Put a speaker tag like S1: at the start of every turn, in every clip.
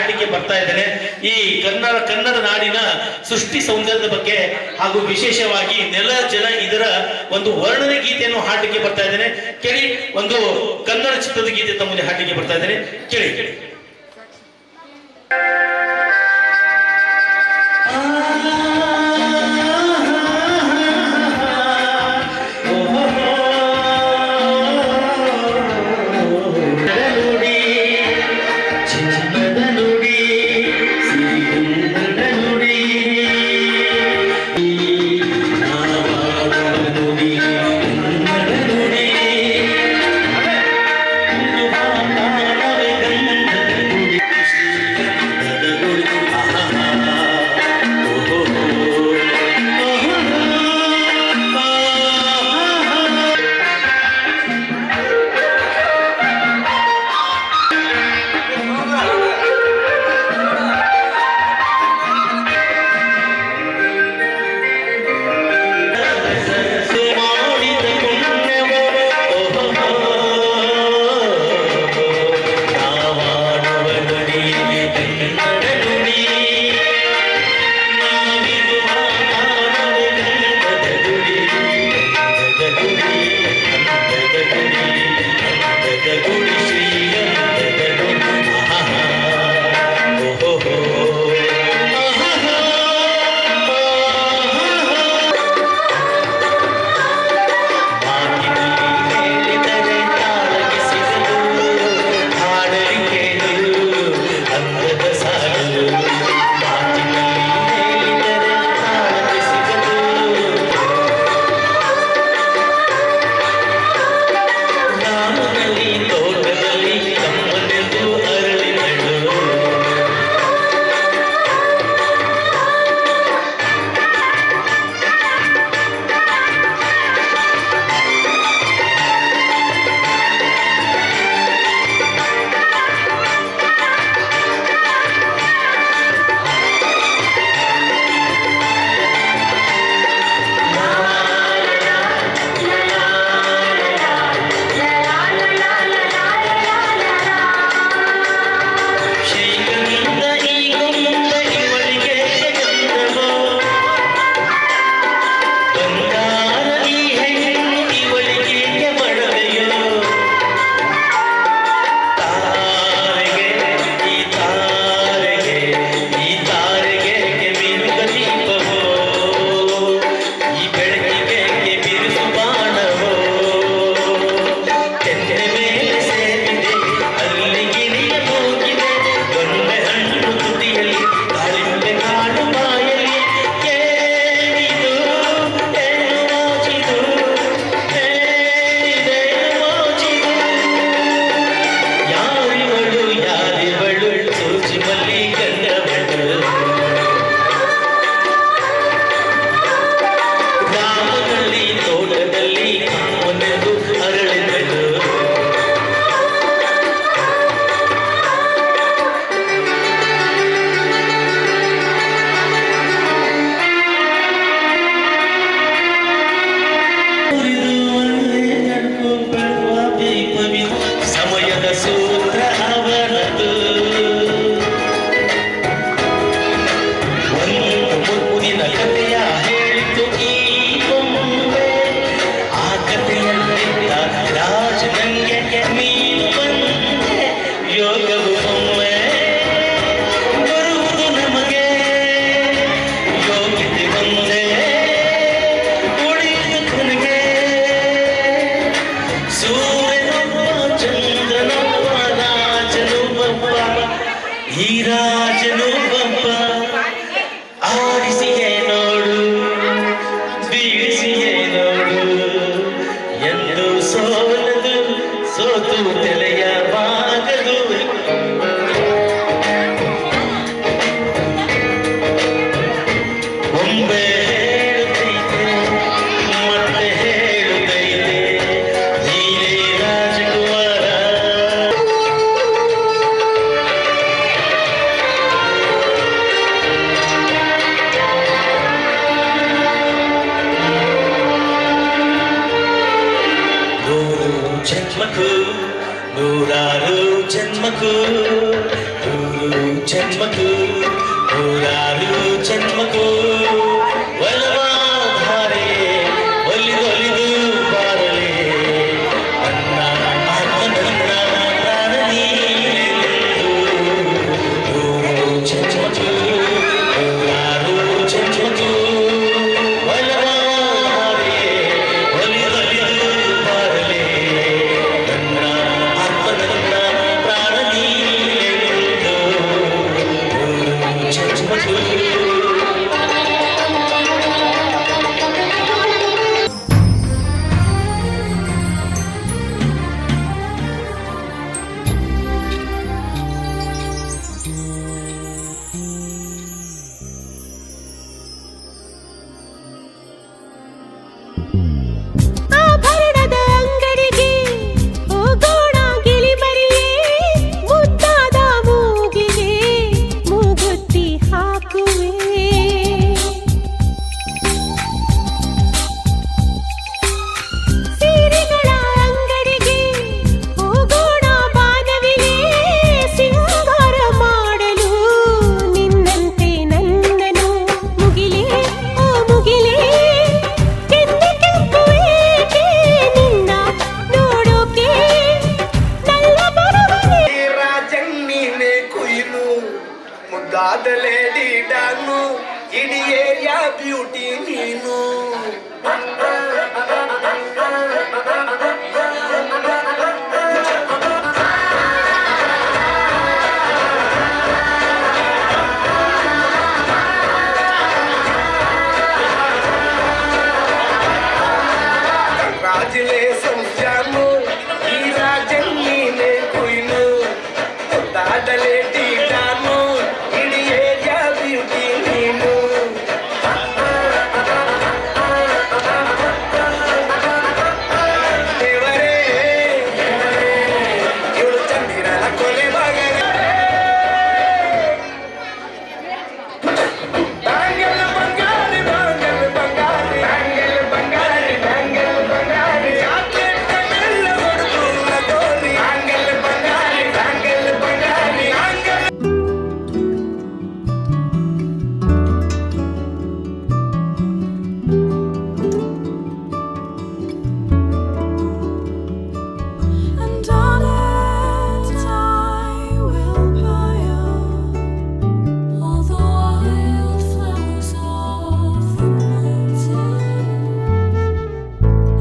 S1: ಹಾಡಲಿಕ್ಕೆ ಬರ್ತಾ ಇದ್ದೇನೆ. ಈ ಕನ್ನಡ ನಾಡಿನ ಸೃಷ್ಟಿ ಸೌಂದರ್ಯದ ಬಗ್ಗೆ ಹಾಗೂ ವಿಶೇಷವಾಗಿ ನೆಲ ಜಲ ಇದರ ಒಂದು ವರ್ಣನೆ ಗೀತೆಯನ್ನು ಹಾಡಲಿಕ್ಕೆ ಬರ್ತಾ ಇದ್ದೇನೆ. ಕೇಳಿ, ಒಂದು ಕನ್ನಡ ಚಿತ್ರದ ಗೀತೆ ತಮ್ಮಲ್ಲಿ ಹಾಡಲಿಕ್ಕೆ ಬರ್ತಾ ಇದ್ದೇನೆ. ಕೇಳಿ.
S2: जन्मकु नूरारू जन्मकु ಆಭರಣದ ಅಂಗಡಿಗೆ ಹೋಗೋಣ ಗಿಳಿಮರಿಯೇ, ಮುದ್ದಾದ ಮೂಗಿಗೆ ಮೂಗುತ್ತಿ ಹಾಕುವೆ. ಸೀರೆಗಳ ಅಂಗಡಿಗೆ ಹೋಗೋಣ ಬಾನವಿಗೆ, ಸಿಂಗಾರ ಮಾಡಲು ನಿನ್ನಂತೆ ನನ್ನನು. ಮುಗಿಲೇ ಓ ಮುಗಿಲೇ, ಕೆಂದೆ ಕೆಂಪು ಏಕೆ ನಿನ್ನ ನೋಡೋಕೆ ನಲ್ಲ ಬರುವನೆ.
S3: ರಾಜಣ್ಣೀನೆ ಕುಯ್ನು ಮುದ್ದಾದ ಲೇಡಿ ಡಾನು, ಇಡೀ ಏರಿಯಾ ಬ್ಯೂಟಿ ನೀನು. ಕಂಗ್ರಾಚುಲೇಷನ್ಸ್ ಜಾನು, ಈ ರಾಜಣ್ಣೀನೆ ಕುಯ್ನು ಮುದ್ದಾದ ಲೇಡಿ ಡಾನು, ಇಡೀ ಏರಿಯಾ ಬ್ಯೂಟಿ ನೀನು. ದೇವರೇ ಇವಳು ಚಂದಿರನ ಕೊಲೆ ಮಗನೇ. ಬ್ಯಾಂಗಲ್ ಬಂಗಾರಿ ಬ್ಯಾಂಗಲ್ ಬಂಗಾರಿ ಬ್ಯಾಂಗಲ್ ಬಂಗಾರಿ ಬ್ಯಾಂಗಲ್ ಬಂಗಾರಿ, ಚಾಕ್ಲೇಟ್ ಕಣ್ಣೆಲ್ಲ ಹೊಡೆದು ತೋರಿ. Bangle Bangari bangle Bangari bangle.
S2: And on it I will hire all the wildflowers of the mountain.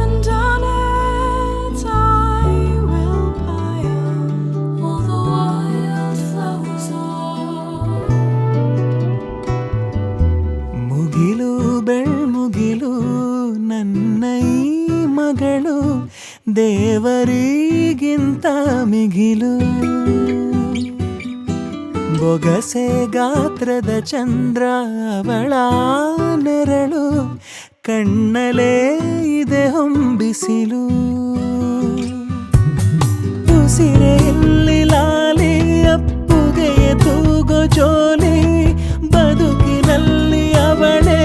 S2: And on it I will hire all the wildflowers of.
S4: ಮುಗಿಲು ಬೆಳ್ಮುಗಿಲು ನನ್ನ ಈ ಮಗಳು, ದೇವರಿಗಿಂತ ಮಿಗಿಲು. ಬೊಗಸೆ ಗಾತ್ರದ ಚಂದ್ರ ಅವಳ ನೆರಳು, ಕಣ್ಣಲೇ ಇದೆ ಹೊಂಬಿಸಿಲು. ಉಸಿರೆಯಲ್ಲಿ ಲಾಲಿ ಅಪ್ಪುಗೆಯ ತೂಗೋ ಜೋಲಿ, ಬದುಕಿನಲ್ಲಿ ಅವಳೇ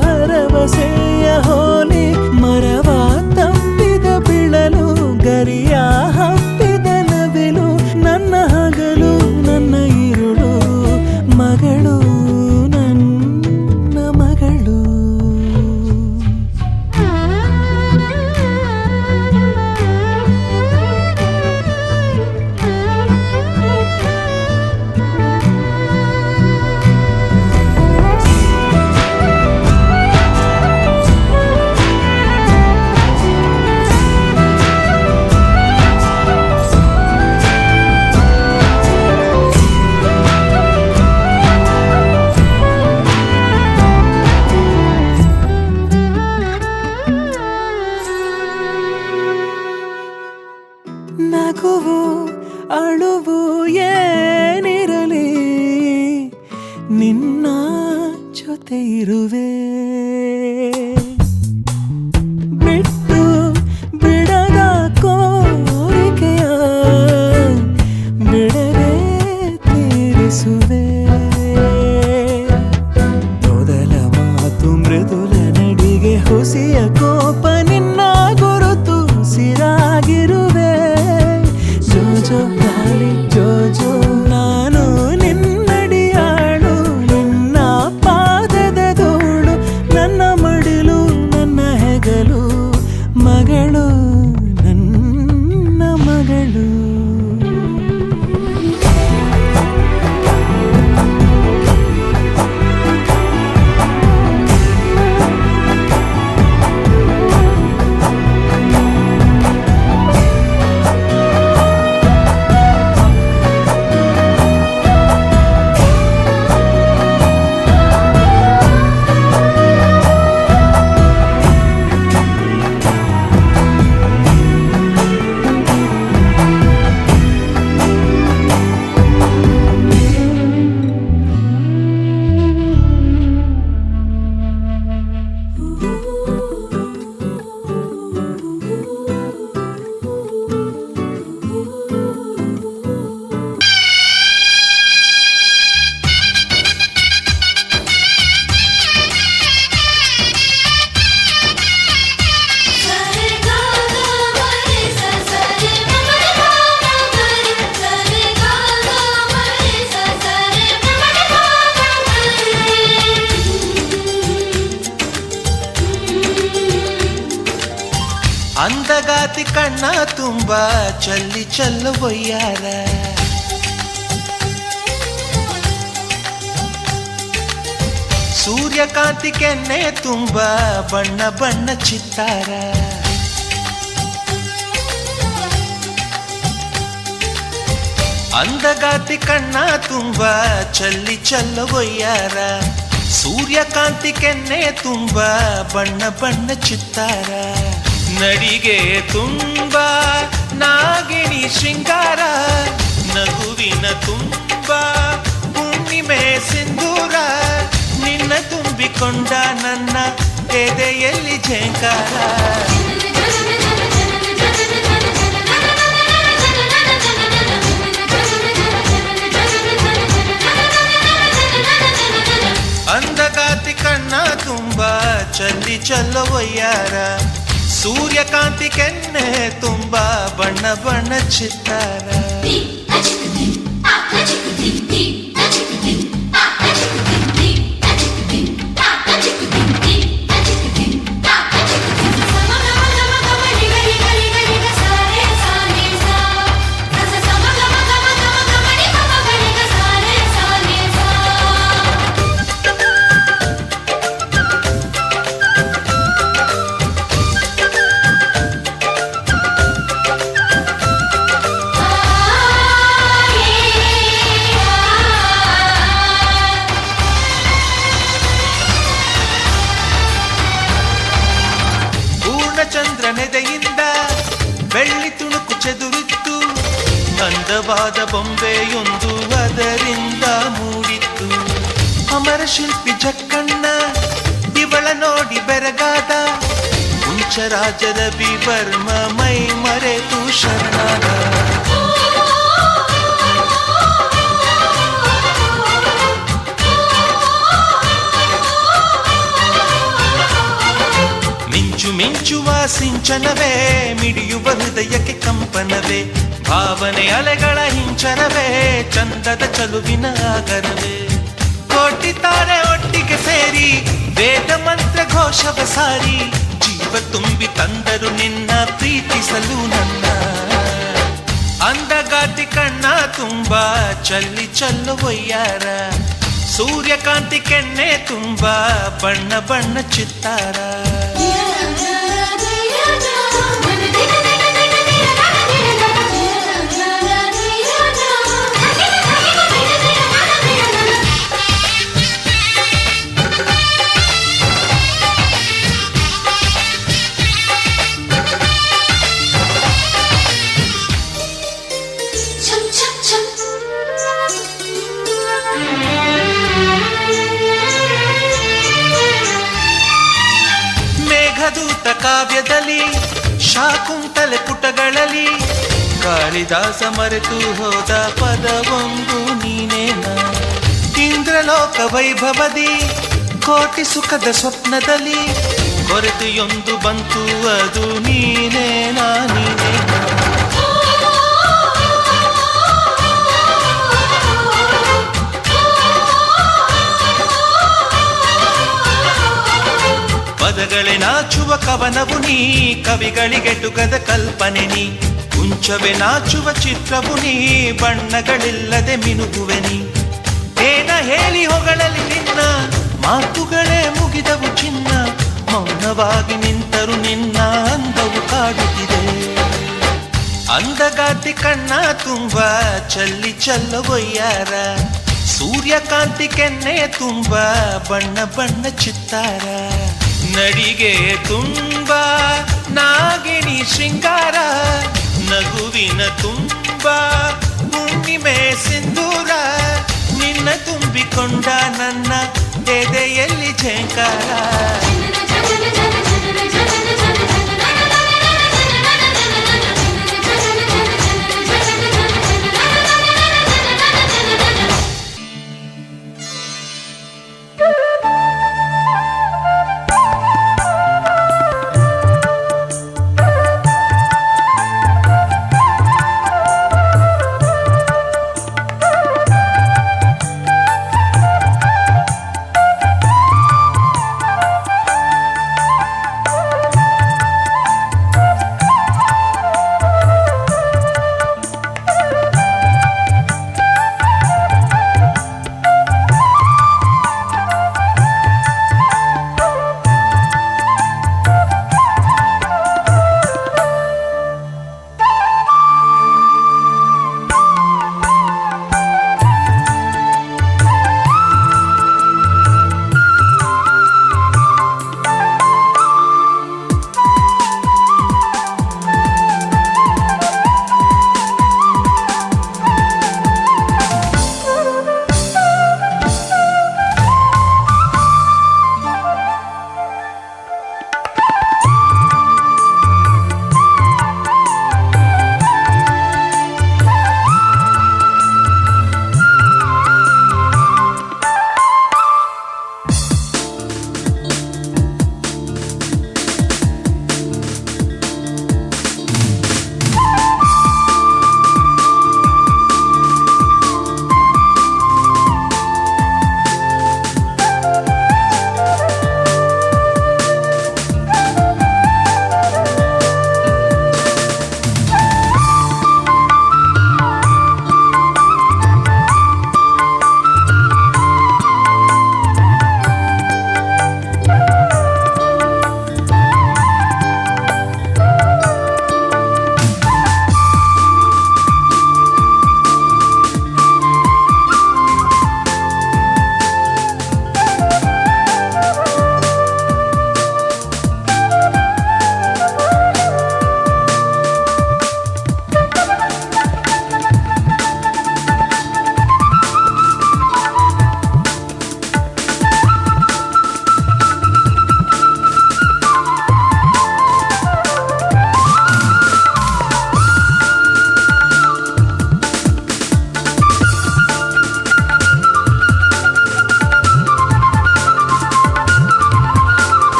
S4: ಭರವಸೆಯ ಹೋಲಿ. ಮರವ ತಪ್ಪಿದ ಬಿಳಲು, ಗರಿಯ ಹಬ್ಬಿದ ನವಿಲು, ನನ್ನ ಹಗಲು ನನ್ನ ಇರುಳು, ಮಗಳು ನನ್ನ ಮಗಳು. ನಗುವು ಅಳುವು ಏನಿರಲಿ, ನಿನ್ನ ಜೊತೆ ಇರುವೆ. ಬಿಟ್ಟು ಬಿಡದ ಕೋರಿಕೆಯ ಬಿಡದೆ ತೀರಿಸುವೆ. ಮೊದಲ ಮಾತು ಮೃದುಲ ನಡಿಗೆ, ಹುಸಿಯ ಕೋಪ ನಿನ್ನ ಗುರುತು ಸಿರಾಗಿರುವೆ. ಜೋಜೋ ಗಾಳಿ ಜೋಜೋ, ನಾನು ನಿನ್ನಡಿಯಾಳು, ನಿನ್ನ ಪಾದದ ಧೂಳು, ನನ್ನ ಅಂದಗಾತಿ ಕಣ್ಣ ತುಂಬ ಚಲ್ಲಿ ಚಲ್ಲು ಒಯ್ಯಾರ ಸೂರ್ಯಕಾಂತಿ ಕೆನ್ನೆ ತುಂಬ ಬಣ್ಣ ಬಣ್ಣ ಚಿತ್ತಾರ ಅಂದಗಾತಿ ಕಣ್ಣ ತುಂಬ ಚಲ್ಲಿ ಚಲ್ಲು ಒಯ್ಯಾರ ಸೂರ್ಯಕಾಂತಿ ಕೆನ್ನೆ ತುಂಬ ಬಣ್ಣ ಬಣ್ಣ ಚಿತ್ತಾರ ನಡಿಗೆ ತುಂಬ ನಾಗಿಣಿ ಶೃಂಗಾರ ನಗುವಿನ ತುಂಬ ಹುಣ್ಣಿಮೆ ಸಿಂಧೂರ ನಿನ್ನ ತುಂಬಿಕೊಂಡ ನನ್ನ ಎದೆಯಲ್ಲಿ ಝೇಂಕಾರ ಅಂದಗಾತಿ ಕಣ್ಣ ತುಂಬ ಚಲ್ಲಿ ಚಲ್ಲೋ ಒಯ್ಯಾರ ಸೂರ್ಯಕಾಂತಿ ಕೆನ್ನೆ ತುಂಬ ಬಣ್ಣ ಬಣ್ಣ ಚಿತ್ತಾರ ಚಂದ್ರನೆದೆಯಿಂದ ಬೆಳ್ಳಿ ತುಣುಕು ಚೆದುರಿತ್ತು ಅಂದವಾದ ಬೊಂಬೆಯೊಂದು ಅದರಿಂದ ಮೂಡಿತ್ತು ಅಮರ ಶಿಲ್ಪಿ ಜಕ್ಕಣ್ಣ ಇವಳ ನೋಡಿ ಬೆರಗಾದ ಹುಂಚರಾಜದ ಬಿಬರ್ಮ ಮೈ ಮರೆತು ಶರಣಾದ ಮಿಂಚುವ ಸಿಂಚನವೇ ಮಿಡಿಯುವ ಹೃದಯಕ್ಕೆ ಕಂಪನವೇ ಭಾವನೆ ಅಲೆಗಳ ಹಿಂಚನವೇ ಚಂದದ ಚಲುವಿನ ಆಗರವೇ ಕೋಟಿ ತಾರೆ ಒಟ್ಟಿಗೆ ಸೇರಿ ವೇದ ಮಂತ್ರ ಘೋಷವ ಸಾರಿ ಜೀವ ತುಂಬಿ ತಂದರು ನಿನ್ನ ಪ್ರೀತಿಸಲು ನನ್ನ ಅಂದಗಾತಿ ಕಣ್ಣ ತುಂಬ ಚಲ್ಲಿ ಚಲ್ಲು ಒಯ್ಯಾರ ಸೂರ್ಯಕಾಂತಿ ಕೆನ್ನೆ ತುಂಬ ಬಣ್ಣ ಬಣ್ಣ ಚಿತ್ತಾರ ಮೇಘದೂತ ಕಾವ್ಯದಲ್ಲಿ ಶಾಕುಂತಲೆ ಪುಟಗಳಲ್ಲಿ ಕಾಳಿದಾಸ ಮರೆತು ಹೋದ ಪದವೊಂದು ನೀನೇನ ಇಂದ್ರಲೋಕ ವೈಭವದಿ ಕೋಟಿ ಸುಖದ ಸ್ವಪ್ನದಲ್ಲಿ ಕೊರತೆಯೊಂದು ಬಂತು ಅದು ನೀನೇನಾ ನೀನೇನಾ ಪದಗಳೇ ನಾಚುವ ಕವನವು ನೀ ಕವಿಗಳಿಗೆಟುಕದ ಕಲ್ಪನೆ ನೀ ಕುಂಚವೇ ನಾಚುವ ಚಿತ್ರವು ನೀ ಬಣ್ಣಗಳಿಲ್ಲದೆ ಮಿನುಗುವೆ ನೀ ಏನ ಹೇಳಿ ಹೊಗಳಲಿ ನಿನ್ನ ಮಾತುಗಳೇ ಮುಗಿದವು ಚಿನ್ನ ಮೌನವಾಗಿ ನಿಂತರು ನಿನ್ನ ಅಂದವು ಕಾಡುತ್ತಿದೆ ಅಂದಗಾತಿ ಕಣ್ಣ ತುಂಬ ಚಲ್ಲಿ ಚಲ್ಲು ಒಯ್ಯಾರ ಸೂರ್ಯಕಾಂತಿ ಕೆನ್ನೆ ತುಂಬ ಬಣ್ಣ ಬಣ್ಣ ಚಿತ್ತಾರ ನಡಿಗೆ ತುಂಬ ನಾಗಿಣಿ ಶೃಂಗಾರ ನಗುವಿನ ತುಂಬ ಹುಣ್ಣಿಮೆ ಸಿಂಧೂರ ನಿನ್ನ ತುಂಬಿಕೊಂಡ ನನ್ನ ಎದೆಯಲ್ಲಿ ಝೇಂಕಾರ